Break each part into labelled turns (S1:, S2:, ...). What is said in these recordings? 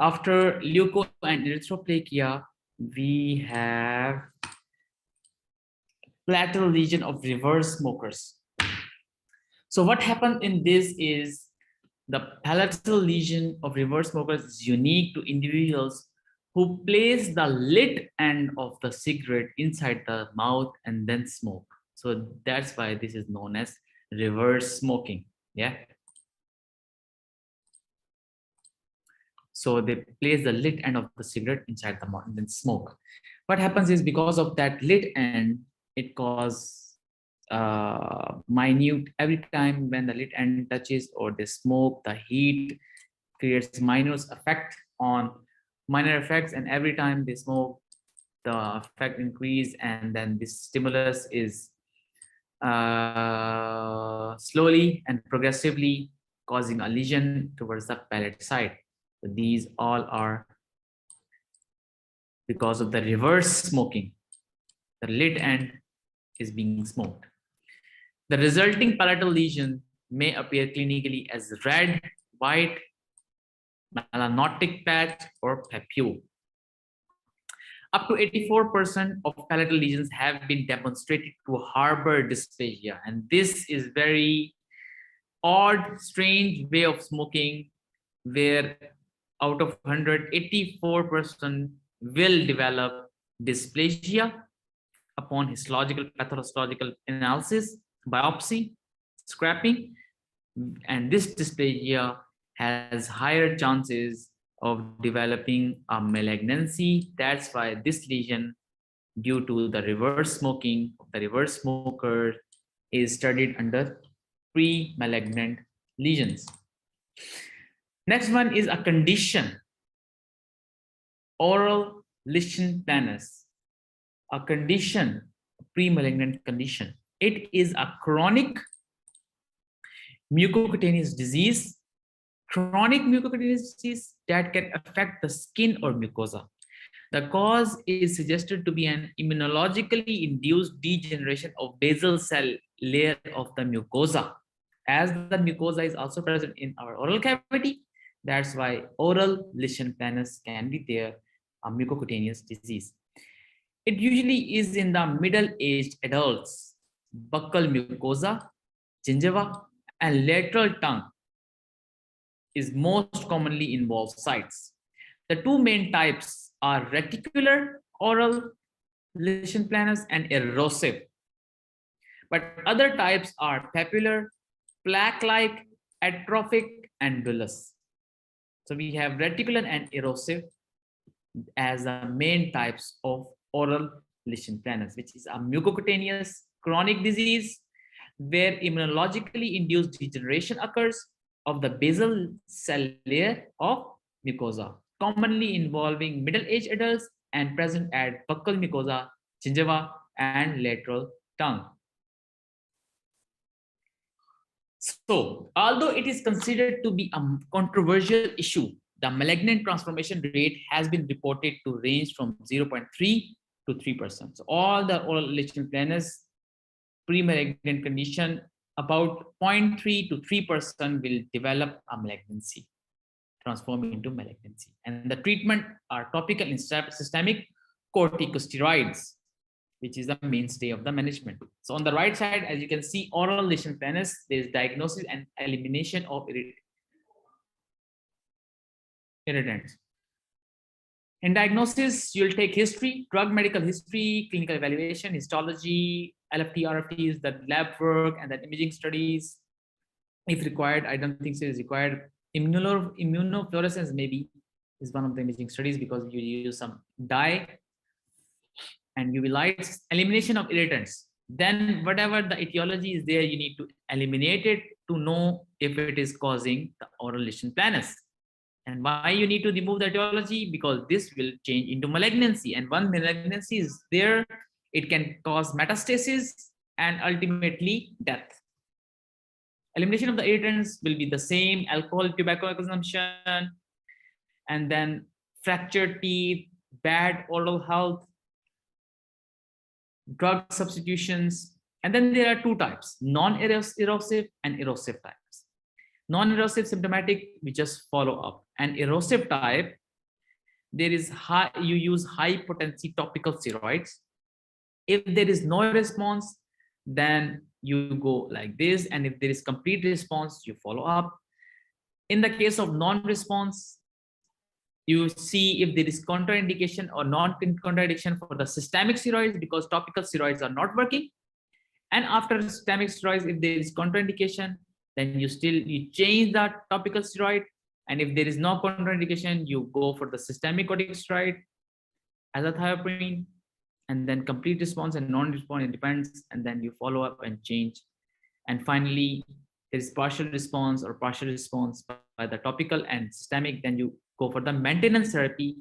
S1: After leuko and erythroplakia, we have palatal lesion of reverse smokers. So what happened in this is the palatal lesion of reverse smokers is unique to individuals who place the lit end of the cigarette inside the mouth and then smoke. So that's why this is known as reverse smoking. Yeah. So they place the lit end of the cigarette inside the mouth and then smoke. What happens is because of that lit end, it causes minute every time when the lit end touches or they smoke, the heat creates minor effects, and every time they smoke, the effect increase, and then this stimulus is slowly and progressively causing a lesion towards the palate side. So these all are because of the reverse smoking. The lit end is being smoked. The resulting palatal lesion may appear clinically as red, white, melanotic patch, or papule. Up to 84% of palatal lesions have been demonstrated to harbor dysplasia, and this is very odd, strange way of smoking, where out of 100, 84% will develop dysplasia upon histological, pathological analysis, biopsy, scraping, and this dysplasia has higher chances of developing a malignancy. That's why this lesion, due to the reverse smoking, the reverse smoker is studied under pre-malignant lesions. Next one is a condition, oral Lesion planus, a condition, pre-malignant condition. It is a chronic mucocutaneous disease, that can affect the skin or mucosa. The cause is suggested to be an immunologically induced degeneration of basal cell layer of the mucosa. As the mucosa is also present in our oral cavity, that's why oral Lesion planus can be there, a mucocutaneous disease. It usually is in the middle-aged adults. Buccal mucosa, gingiva, and lateral tongue is most commonly involved sites. The two main types are reticular oral Lesion planus and erosive. But other types are papular, plaque-like, atrophic, and bullous. So we have reticular and erosive as the main types of oral Lesion planus, which is a mucocutaneous chronic disease where immunologically induced degeneration occurs of the basal cell layer of mucosa, commonly involving middle-aged adults and present at buccal mucosa, gingiva, and lateral tongue. So, although it is considered to be a controversial issue, the malignant transformation rate has been reported to range from 0.3 to 3%. So, all the oral Lesion planus pre-malignant condition, about 0.3 to 3% will develop a malignancy, transform into malignancy. And the treatment are topical and systemic corticosteroids, which is the mainstay of the management. So on the right side, as you can see, oral Lesion planus, there is diagnosis and elimination of irritants. In diagnosis, you'll take history, drug medical history, clinical evaluation, histology, LFT, RFTs, the lab work, and then imaging studies. If required, I don't think so is required. Immunofluorescence maybe is one of the imaging studies because you use some dye and UV lights. Elimination of irritants. Then whatever the etiology is there, you need to eliminate it to know if it is causing the oral Lesion planus. And why you need to remove the etiology? Because this will change into malignancy. And when malignancy is there, it can cause metastasis and ultimately death. Elimination of the irritants will be the same: alcohol, tobacco consumption, and then fractured teeth, bad oral health, drug substitutions. And then there are two types: non-erosive and erosive types. Non-erosive symptomatic, we just follow up, and erosive type, you use high potency topical steroids. If there is no response, then you go like this, and if there is complete response, you follow up. In the case of non-response, you see if there is contraindication or non-contraindication for the systemic steroids, because topical steroids are not working. And after systemic steroids, if there is contraindication, then you change that topical steroid. And if there is no contraindication, you go for the systemic corticosteroid, azathioprine, and then complete response and non-response, it depends, and then you follow up and change. And finally, there is partial response or partial response by the topical and systemic, then you go for the maintenance therapy,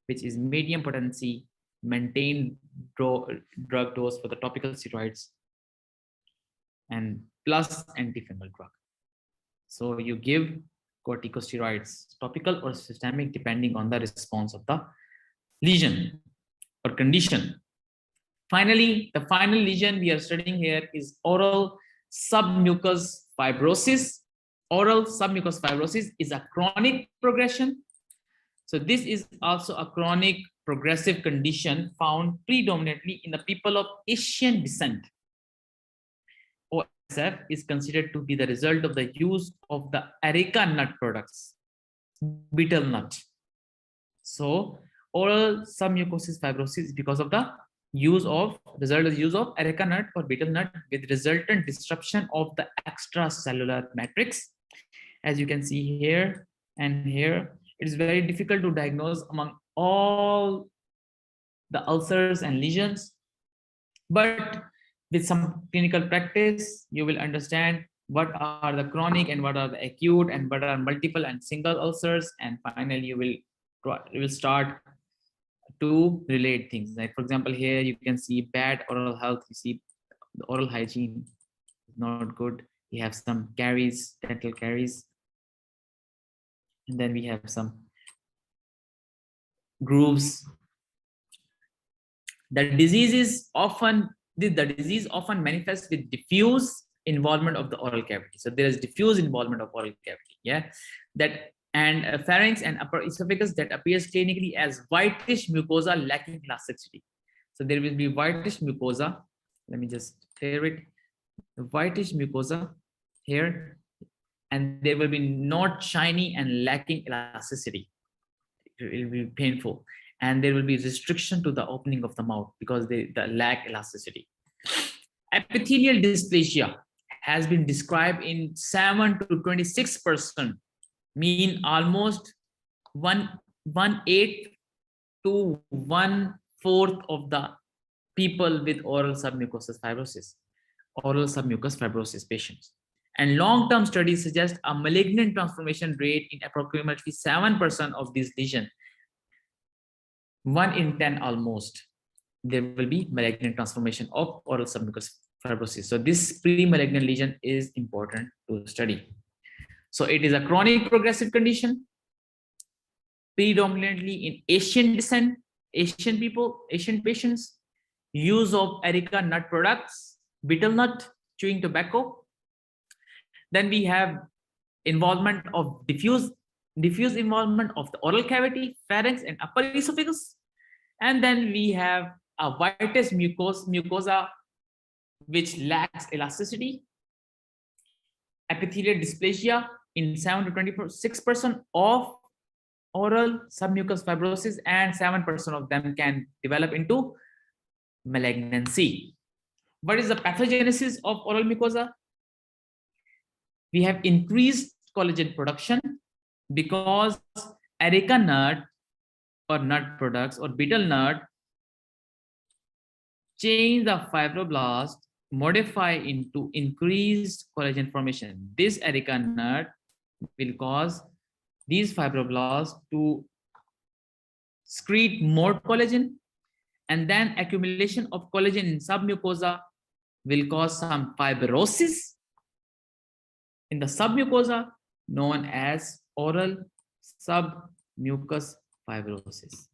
S1: which is medium potency, maintained drug dose for the topical steroids, and plus antifungal drug. So you give corticosteroids, topical or systemic, depending on the response of the lesion or condition. Finally, the final lesion we are studying here is oral submucous fibrosis. Oral submucous fibrosis is a chronic progression. So this is also a chronic progressive condition found predominantly in the people of Asian descent. OSF is considered to be the result of the use of the areca nut products, betel nut. So oral submucous fibrosis is because of the use of areca nut or betel nut, with resultant disruption of the extracellular matrix. As you can see here and here, it is very difficult to diagnose among all the ulcers and lesions, but with some clinical practice, you will understand what are the chronic and what are the acute and what are multiple and single ulcers, and finally you will start to relate things. Like for example, here you can see bad oral health. You see the oral hygiene is not good. We have some caries, dental caries, and then we have some grooves. The disease often manifests with diffuse involvement of the oral cavity. So there is diffuse involvement of oral cavity, yeah, and pharynx and upper esophagus that appears clinically as whitish mucosa lacking elasticity. So there will be whitish mucosa. Let me just clear it. The whitish mucosa here, and there will be not shiny and lacking elasticity. It will be painful, and there will be restriction to the opening of the mouth because they lack elasticity. Epithelial dysplasia has been described in 7 to 26%, mean almost 1/8 to 1/4 of the people with oral submucous fibrosis patients. And long-term studies suggest a malignant transformation rate in approximately 7% of these lesions. 1 in 10 almost, there will be malignant transformation of oral submucous fibrosis. So this pre-malignant lesion is important to study. So it is a chronic progressive condition, predominantly in Asian descent, Asian patients, use of areca nut products, betel nut, chewing tobacco. Then we have involvement of diffuse involvement of the oral cavity, pharynx, and upper esophagus. And then we have a whitish mucosa which lacks elasticity. Epithelial dysplasia in 7 to 26% of oral submucous fibrosis, and 7% of them can develop into malignancy. What is the pathogenesis of oral mucosa? We have increased collagen production because areca nut or nut products or betel nut change the fibroblast, modify into increased collagen formation. This areca nut will cause these fibroblasts to secrete more collagen, and then accumulation of collagen in submucosa will cause some fibrosis in the submucosa known as oral submucous fibrosis.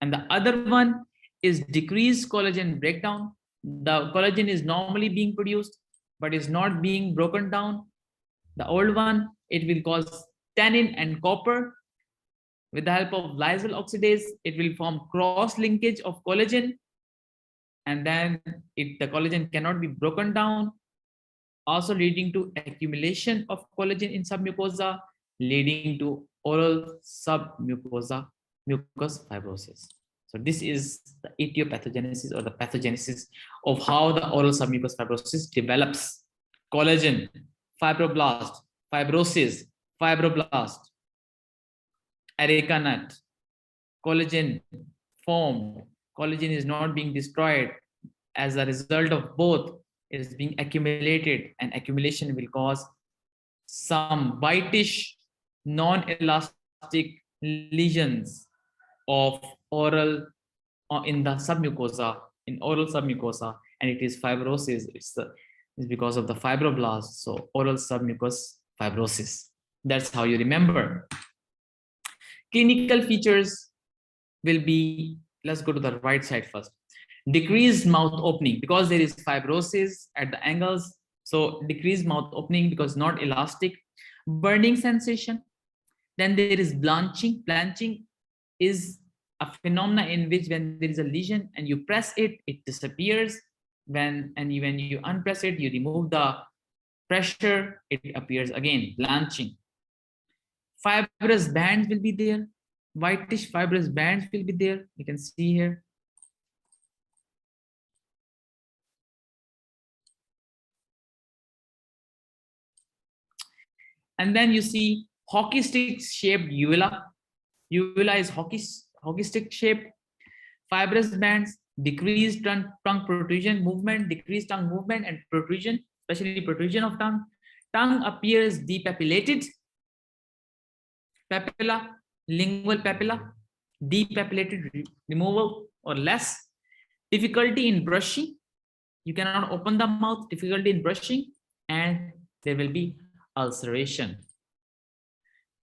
S1: And the other one is decreased collagen breakdown. The collagen is normally being produced but is not being broken down. The old one, it will cause tannin and copper With the help of lysyl oxidase, it will form cross linkage of collagen, and then the collagen cannot be broken down, also leading to accumulation of collagen in submucosa, leading to oral submucosa mucous fibrosis. So this is the etiopathogenesis or the pathogenesis of how the oral submucous fibrosis develops. Collagen, fibroblast, fibrosis, fibroblast, areca nut, collagen formed, collagen is not being destroyed. As a result of both, it is being accumulated, and accumulation will cause some whitish, non-elastic lesions of oral in the submucosa, in oral submucosa, and it is fibrosis. It's because of the fibroblast. So oral submucous fibrosis. That's how you remember. Clinical features will be, let's go to the right side first. Decreased mouth opening because there is fibrosis at the angles. So decreased mouth opening because not elastic. Burning sensation. Then there is blanching. Blanching is a phenomena in which when there is a lesion and you press it, it disappears. When you unpress it, you remove the pressure, it appears again, blanching. Fibrous bands will be there. Whitish fibrous bands will be there. You can see here. And then you see hockey stick shaped uvula. Uvula is hockey stick shaped. Fibrous bands, decreased tongue protrusion movement, decreased tongue movement and protrusion, especially protrusion of tongue. Tongue appears depapillated. Papilla, lingual papilla, depapillated removal or less. Difficulty in brushing. You cannot open the mouth, difficulty in brushing, and there will be ulceration.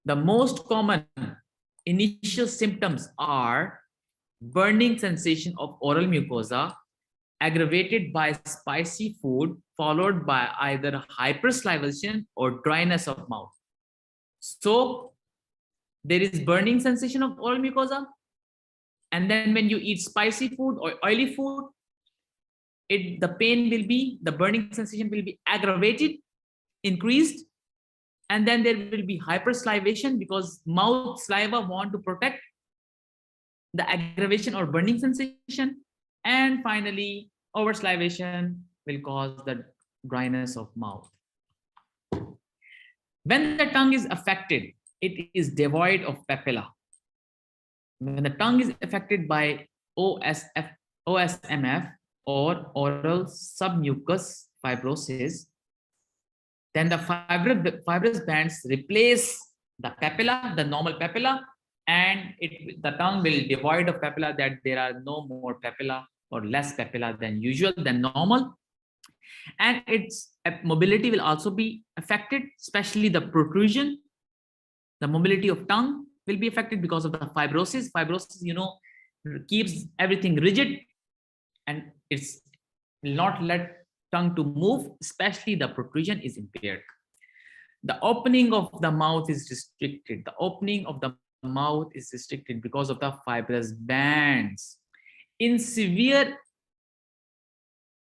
S1: The most common initial symptoms are burning sensation of oral mucosa, aggravated by spicy food, followed by either hypersalivation or dryness of mouth. So there is burning sensation of oral mucosa, and then when you eat spicy food or oily food, the pain will be, the burning sensation will be aggravated, increased, and then there will be hypersalivation because mouth saliva want to protect the aggravation or burning sensation, and finally oversalivation will cause the dryness of mouth. When the tongue is affected, it is devoid of papilla. When the tongue is affected by OSMF or oral submucous fibrosis, then the fibrous bands replace the papilla, the normal papilla, and the tongue will devoid of papilla, that there are no more papilla or less papilla than usual, than normal. And its mobility will also be affected, especially the protrusion. The mobility of tongue will be affected because of the fibrosis. Fibrosis, keeps everything rigid, and it's will not let tongue to move, especially the protrusion is impaired. The opening of the mouth is restricted. The opening of the mouth is restricted because of the fibrous bands. In severe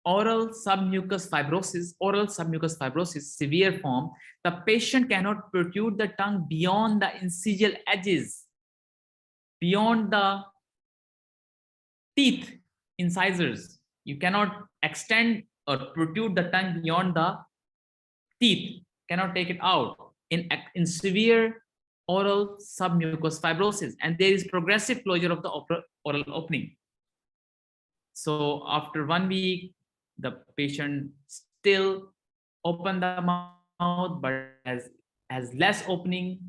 S1: oral submucous fibrosis, severe form, the patient cannot protrude the tongue beyond the incisional edges, beyond the teeth incisors. You cannot extend or protrude the tongue beyond the teeth, cannot take it out in severe oral submucous fibrosis, and there is progressive closure of the oral opening. So after 1 week, the patient still open the mouth, but has less opening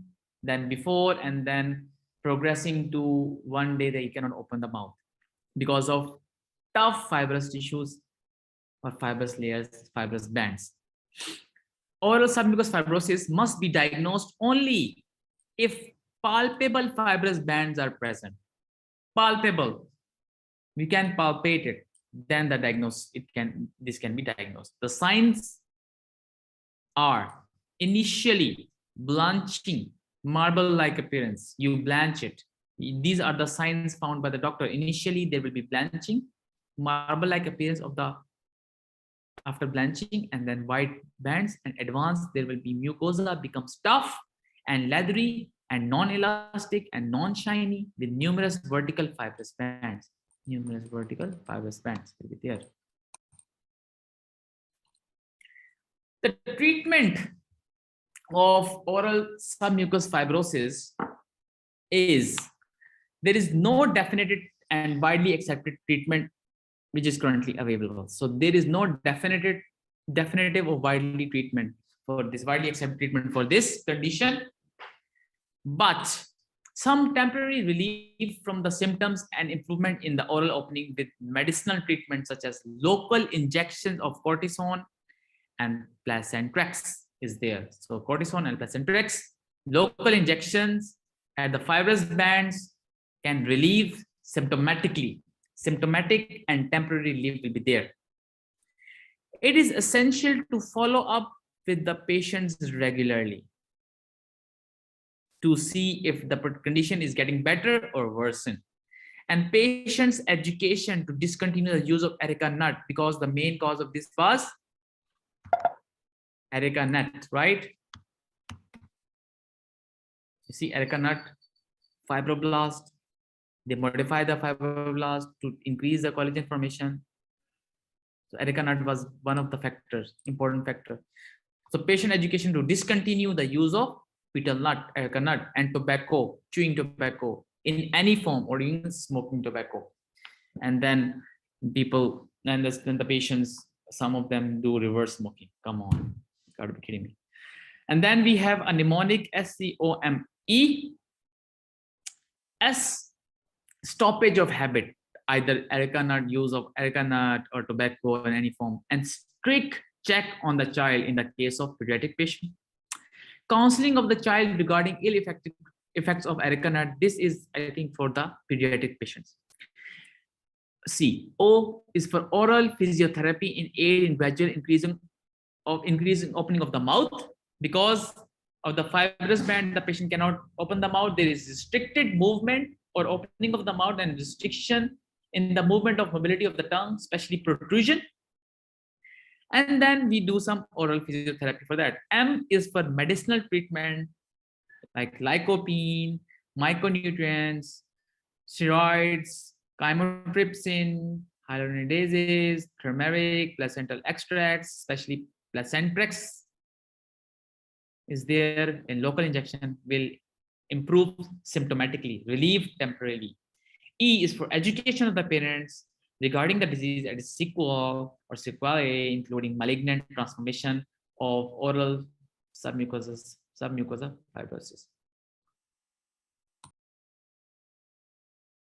S1: than before, and then progressing to one day that he cannot open the mouth because of tough fibrous tissues or fibrous layers, fibrous bands. Oral submucous fibrosis must be diagnosed only if palpable fibrous bands are present. Palpable, we can palpate it, then this can be diagnosed. The signs are initially blanching marble-like appearance. You blanch it. These are the signs found by the doctor. Initially, there will be blanching, marble-like appearance of the after blanching, and then white bands, and advanced there will be mucosa becomes tough and leathery and non-elastic and non-shiny with numerous vertical fibrous bands. Numerous vertical fibrous bands will be there. The treatment of oral submucous fibrosis is, there is no definitive and widely accepted treatment which is currently available. So there is no definitive or widely treatment for this, widely accepted treatment for this condition, but some temporary relief from the symptoms and improvement in the oral opening with medicinal treatment such as local injections of cortisone and placentrex is there. So cortisone and placentrex, local injections at the fibrous bands can relieve symptomatically. Symptomatic and temporary relief will be there. It is essential to follow up with the patients regularly to see if the condition is getting better or worsen. And patients' education to discontinue the use of areca nut, because the main cause of this was areca nut, right? You see areca nut, fibroblast, they modify the fibroblast to increase the collagen formation. So areca nut was one of the factors, important factor. So patient education to discontinue the use of betel nut, areca nut, and tobacco, chewing tobacco in any form, or even smoking tobacco. And then people, and then the patients, some of them do reverse smoking. Come on, you gotta be kidding me. And then we have a mnemonic SCOME, S, stoppage of habit, either areca nut, use of areca nut or tobacco in any form, and strict check on the child in the case of pediatric patient. Counseling of the child regarding ill effects of areca nut. This is, I think, for the pediatric patients. C, O is for oral physiotherapy in aid in gradual increasing opening of the mouth. Because of the fibrous band, the patient cannot open the mouth. There is restricted movement or opening of the mouth and restriction in the movement of mobility of the tongue, especially protrusion. And then we do some oral physiotherapy for that. M is for medicinal treatment like lycopene, micronutrients, steroids, chymotrypsin, hyaluronidases, turmeric, placental extracts, especially placentrex is there in local injection, will improve symptomatically, relieve temporarily. E is for education of the parents regarding the disease and its sequel or sequelae, including malignant transformation of oral submucosa fibrosis.